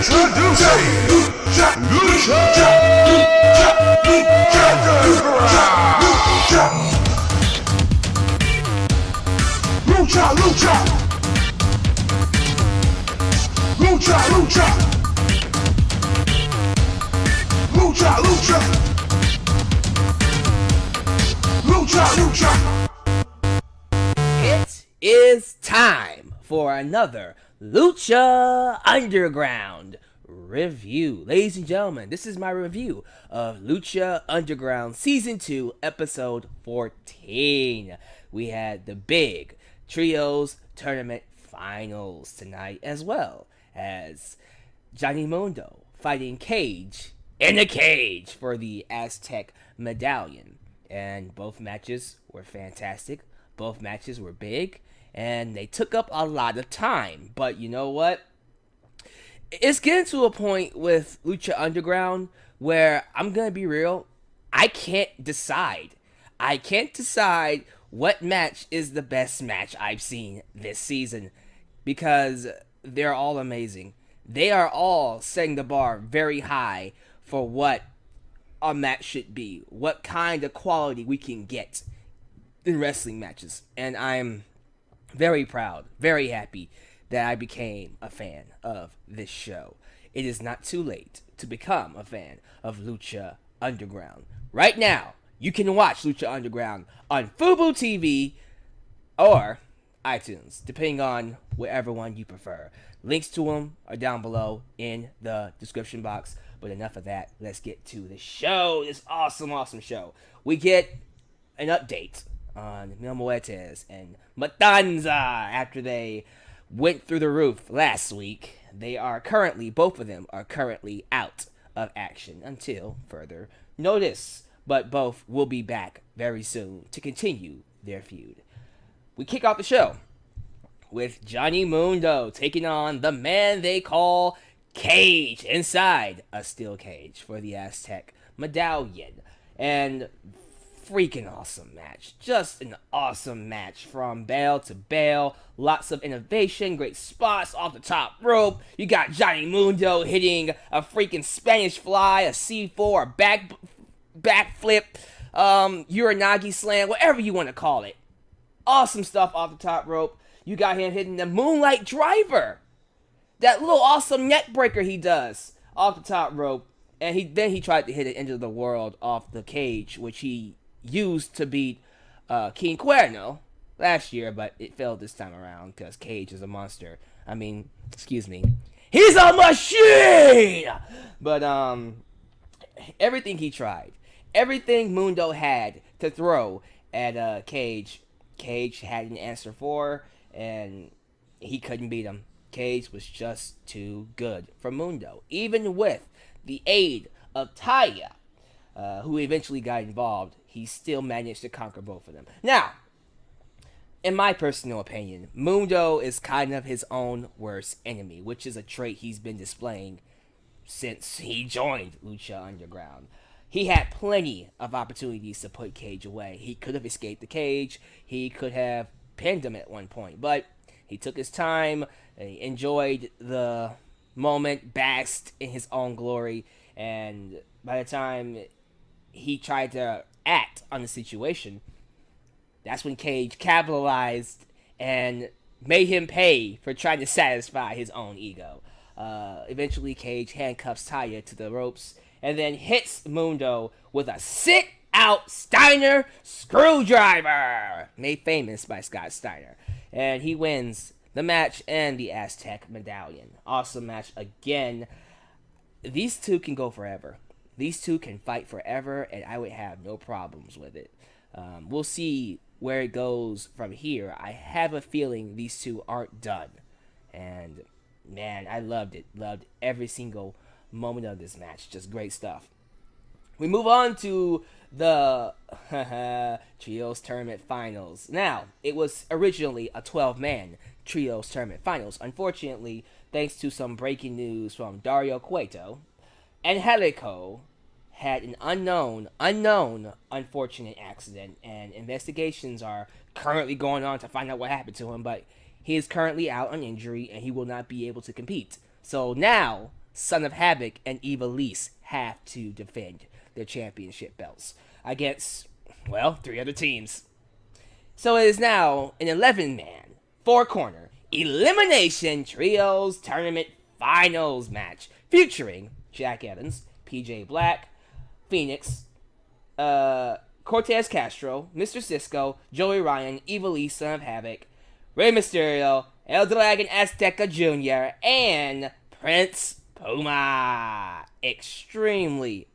Introducing Lucha It is time for another Lucha Underground review. Ladies and gentlemen, this is my review of Lucha Underground Season 2, Episode 14. We had the big Trios Tournament Finals tonight, as well as Johnny Mundo fighting Cage in a cage for the Aztec medallion. And both matches were fantastic. Both matches were big, and they took up a lot of time. But you know what? It's getting to a point with Lucha Underground where I'm going to be real. I can't decide. I can't decide what match is the best match I've seen this season, because they're all amazing. They are all setting the bar very high for what a match should be, what kind of quality we can get in wrestling matches. And I'm very proud, very happy that I became a fan of this show. It is not too late to become a fan of Lucha Underground. Right now, you can watch Lucha Underground on Fubo TV or iTunes, depending on whatever one you prefer. Links to them are down below in the description box. But enough of that. Let's get to the show. This awesome show. We get an update on Mil Muertes and Matanza after they went through the roof last week. Both of them are currently out of action until further notice. But both will be back very soon to continue their feud. We kick off the show with Johnny Mundo taking on the man they call Cage inside a steel cage for the Aztec medallion. And freaking awesome match. Just an awesome match from bell to bell. Lots of innovation, great spots off the top rope. You got Johnny Mundo hitting a freaking Spanish fly, a C4, a backflip, Uranagi slam, whatever you want to call it. Awesome stuff off the top rope. You got him hitting the Moonlight Driver. That little awesome neck breaker he does off the top rope. And he tried to hit it into the world off the cage, which he used to beat King Cuerno last year, but it failed this time around because Cage is a monster. I mean, excuse me. He's a machine! But everything he tried, everything Mundo had to throw at Cage had an answer for, and he couldn't beat him. Cage was just too good for Mundo. Even with the aid of Taya, who eventually got involved, he still managed to conquer both of them. Now, in my personal opinion, Mundo is kind of his own worst enemy, which is a trait he's been displaying since he joined Lucha Underground. He had plenty of opportunities to put Cage away. He could have escaped the cage. He could have pinned him at one point, but he took his time, he enjoyed the moment, basked in his own glory, and by the time he tried to act on the situation, that's when Cage capitalized and made him pay for trying to satisfy his own ego. Eventually, Cage handcuffs Taya to the ropes and then hits Mundo with a sit-out Steiner screwdriver, made famous by Scott Steiner. And he wins the match and the Aztec medallion. Awesome match again. These two can go forever. These two can fight forever, and I would have no problems with it. We'll see where it goes from here. I have a feeling these two aren't done. And, man, I loved it. Loved every single moment of this match. Just great stuff. We move on to the Trios Tournament Finals. Now, it was originally a 12-man Trios Tournament Finals. Unfortunately, thanks to some breaking news from Dario Cueto, Angelico had an unknown unfortunate accident, and investigations are currently going on to find out what happened to him, but he is currently out on injury, and he will not be able to compete. So now, Son of Havoc, and Alyx have to defend their championship belts against, well, 3 other teams. So it is now an 11-man, 4-corner elimination trios tournament finals match featuring Jack Evans, PJ Black, Phoenix, Cortez Castro, Mr. Cisco, Joey Ryan, Alyx, Son of Havoc, Rey Mysterio, El Dragon Azteca Jr., and Prince Puma. Extremely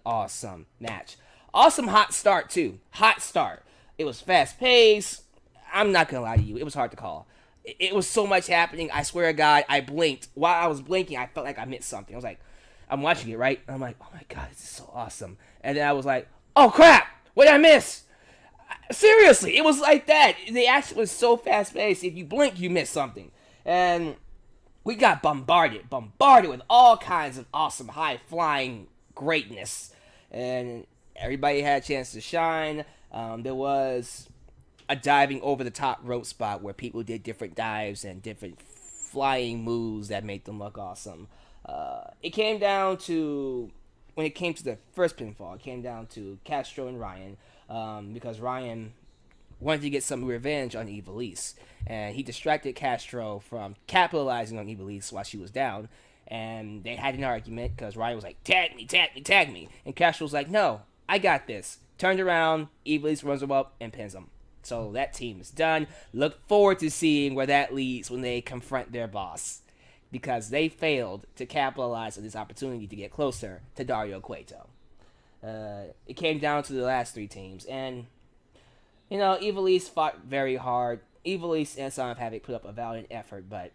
awesome match. Awesome hot start, too. Hot start. It was fast paced. I'm not going to lie to you. It was hard to call. It was so much happening. I swear to God, I blinked. While I was blinking, I felt like I missed something. I was like, I'm watching it, right? I'm like, oh my God, this is so awesome. And then I was like, oh crap, what did I miss? Seriously, it was like that. The action was so fast paced. If you blink, you miss something. And we got bombarded with all kinds of awesome high flying greatness. And everybody had a chance to shine. There was a diving over the top rope spot where people did different dives and different flying moves that made them look awesome. It came down to, when it came to the first pinfall, it came down to Castro and Ryan, because Ryan wanted to get some revenge on Alyx, and he distracted Castro from capitalizing on Alyx while she was down, and they had an argument because Ryan was like, tag me, and Castro was like, no, I got this. Turned around, Alyx runs him up and pins him. So that team is done. Look forward to seeing where that leads when they confront their boss, because they failed to capitalize on this opportunity to get closer to Dario Cueto. It came down to the last 3 teams, and Alyx fought very hard. Alyx and Son of Havoc put up a valiant effort, but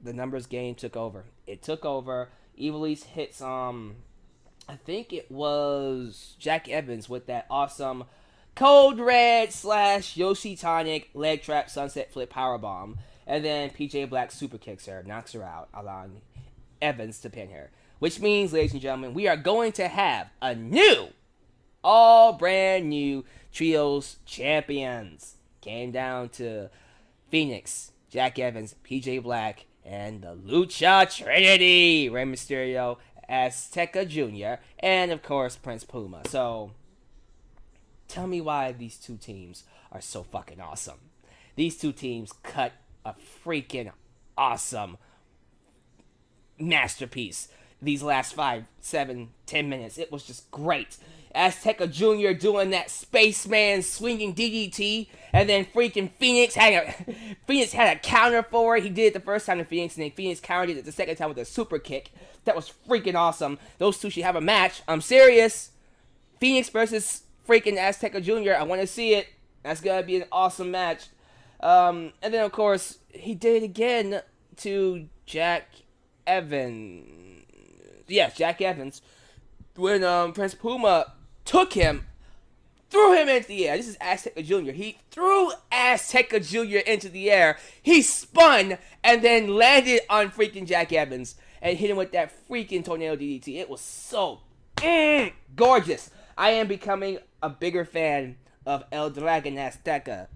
the numbers game took over. It took over. Alyx hits I think it was Jack Evans with that awesome Code Red / Yoshi Tonic leg trap sunset flip powerbomb. And then PJ Black super kicks her, knocks her out, allowing Evans to pin her. Which means, ladies and gentlemen, we are going to have a new, all brand new trios champions. Came down to Phoenix, Jack Evans, PJ Black, and the Lucha Trinity, Rey Mysterio, Azteca Jr., and of course Prince Puma. So tell me why these 2 teams are so fucking awesome. These 2 teams cut a freaking awesome masterpiece these last 5, 7, 10 minutes. It was just great. Azteca Jr. doing that spaceman swinging DDT, and then freaking Phoenix had a counter for it. He did it the first time to Phoenix, and then Phoenix countered it the second time with a super kick. That was freaking awesome. Those 2 should have a match. I'm serious. Phoenix versus freaking Azteca Jr. I want to see it. That's gonna be an awesome match. And then of course he did it again to Jack Evans. Yes, Jack Evans. When Prince Puma took him, threw him into the air. This is Azteca Jr. He threw Azteca Jr. into the air. He spun and then landed on freaking Jack Evans and hit him with that freaking tornado DDT. It was so gorgeous. I am becoming a bigger fan of El Dragon Azteca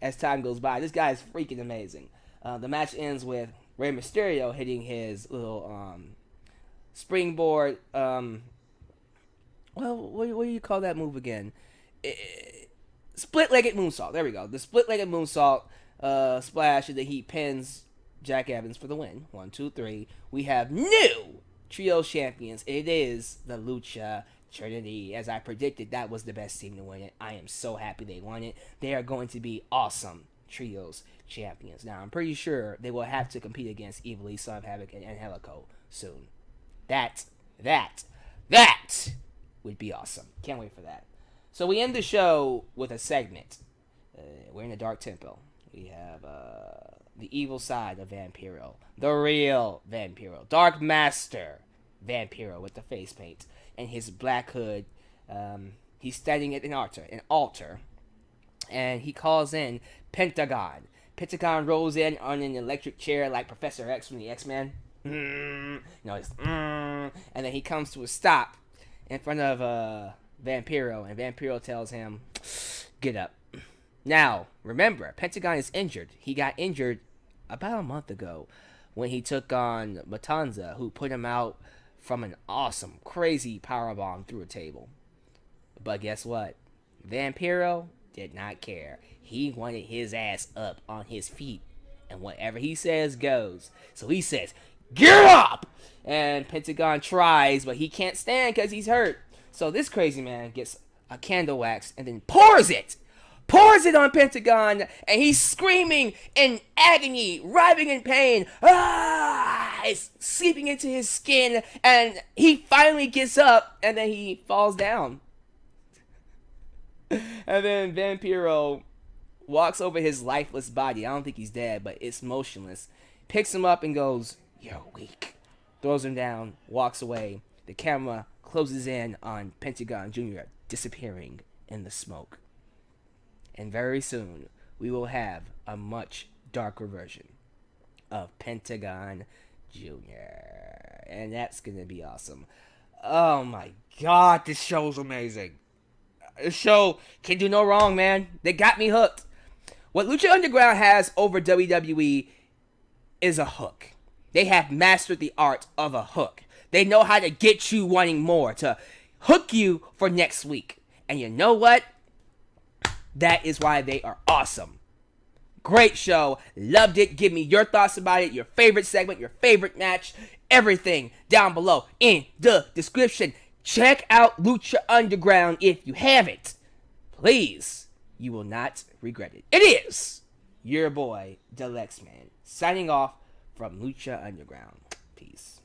as time goes by. This guy is freaking amazing. The match ends with Rey Mysterio hitting his little springboard. Well, what do you call that move again? Split-legged moonsault. There we go. The split-legged moonsault splash, and then he pins Jack Evans for the win. 1, 2, 3. We have new trio champions. It is the Lucha Trinity. As I predicted, that was the best team to win it. I am so happy they won it. They are going to be awesome trios champions. Now, I'm pretty sure they will have to compete against Alyx, Son of Havoc, and Angelico soon. That would be awesome. Can't wait for that. So we end the show with a segment. We're in a dark temple. We have the evil side of Vampiro. The real Vampiro. Dark Master Vampiro with the face paint and his black hood. He's standing at an altar. And he calls in Pentagon. Pentagon rolls in on an electric chair like Professor X from the X-Men. And then he comes to a stop in front of Vampiro, and Vampiro tells him, get up. Now, remember, Pentagon is injured. He got injured about a month ago when he took on Matanza, who put him out from an awesome, crazy powerbomb through a table. But guess what? Vampiro did not care. He wanted his ass up on his feet. And whatever he says goes. So he says, "Get up!" And Pentagon tries, but he can't stand because he's hurt. So this crazy man gets a candle wax and then pours it on Pentagon, and he's screaming in agony, writhing in pain. Ah! It's seeping into his skin, and he finally gets up, and then he falls down. And then Vampiro walks over his lifeless body. I don't think he's dead, but it's motionless. Picks him up and goes, "You're weak." Throws him down, walks away. The camera closes in on Pentagon Jr. disappearing in the smoke. And very soon, we will have a much darker version of Pentagon Jr. And that's going to be awesome. Oh my god, this show's amazing. This show can do no wrong, man. They got me hooked. What Lucha Underground has over WWE is a hook. They have mastered the art of a hook. They know how to get you wanting more, to hook you for next week. And you know what? That is why they are awesome. Great show. Loved it. Give me your thoughts about it, your favorite segment, your favorite match, everything down below in the description. Check out Lucha Underground if you haven't. Please. You will not regret it. It is your boy, Alyx, man, signing off from Lucha Underground. Peace.